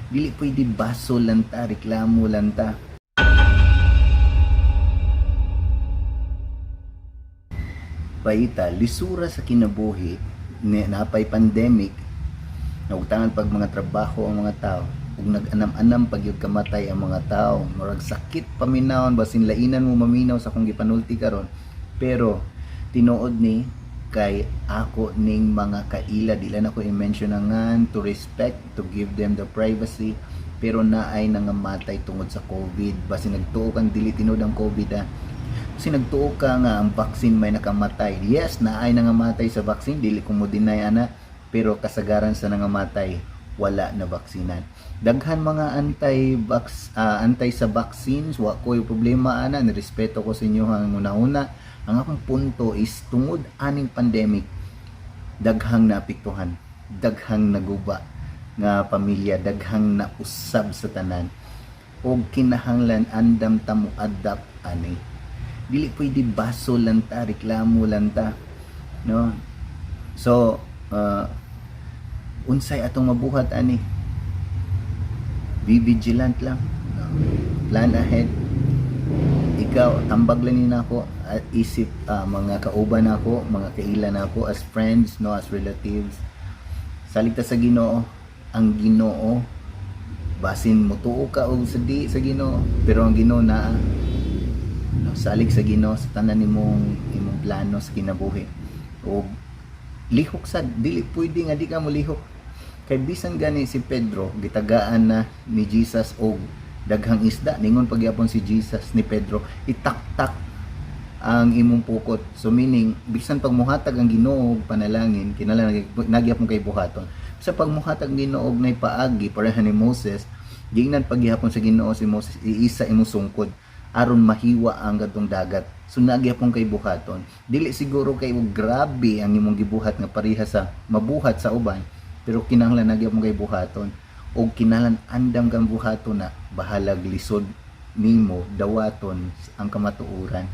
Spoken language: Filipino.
Dili pwede baso lang ta, reklamo lang ta. Paita, lisura sa kinabuhi, napay pandemic, nautangan pag mga trabaho ang mga tao, ug nag-anam-anam pag yung kamatay ang mga tao, murag sakit paminawon, basin lainan mo maminaw sa kung gipanulti karon. Pero tinuod ni kay ako ning mga kaila, dila na ko i-mention ngan, to respect, to give them the privacy, pero naay nangamatay tungod sa COVID. Basin nagtuo kang dili tinud ang COVID kasi nagtuo ka nga ang vaccine may nakamatay. Yes, naay nangamatay sa vaccine, dili ko mo deny ana, pero kasagaran sa nangamatay wala na baksinan. Daghan mga antay sa vaccines, wa ko yung problema ana, nirespeto ko sa inyo hang una-una. Ang akong punto is tungod aning pandemic, daghang naapektuhan, daghang naguba nga pamilya, daghang nausab sa tanan, og kinahanglan andam ta mo adapt ani. Dili pwede baso lang ta, reklamo lang ta, no? So unsay atong mabuhat ani, be vigilant lang, no? Plan ahead. Ikaw tambag lang ni nako at isip, mga kauban nako, mga kaila nako, as friends, no, as relatives. Salig ta sa Ginoo, ang Ginoo basin mo tuo ka og sa di sa Ginoo, pero ang Ginoo naa, no, salig sa Ginoo sa tanan imong plano sa kinabuhi. O lihok sad, dili pwede nga di ka mo lihok, kay bisan gani si Pedro gitagaan na ni Jesus og daghang isda, ningon pagyapon si Jesus ni Pedro, itaktak ang imong pukot. So meaning bisan pag muhatag ang Ginoo og panalangin, kinahanglan nagyapon kay buhaton. Sa pagmuhatag Ginoo og nay paagi pareha ni Moses, gingnan pagyapon sa Ginoo si Moses, iisa imong sungkod aron mahiwa ang gadtong dagat. So nagyapon kay buhaton. Dili siguro kay grabe ang imong gibuhat nga pareha sa mabuhat sa uban, pero kinahanglan nagyapon kay buhaton, o kinahanglan andam kang buhaton na bahalag lisod nimo dawaton ang kamatuoran.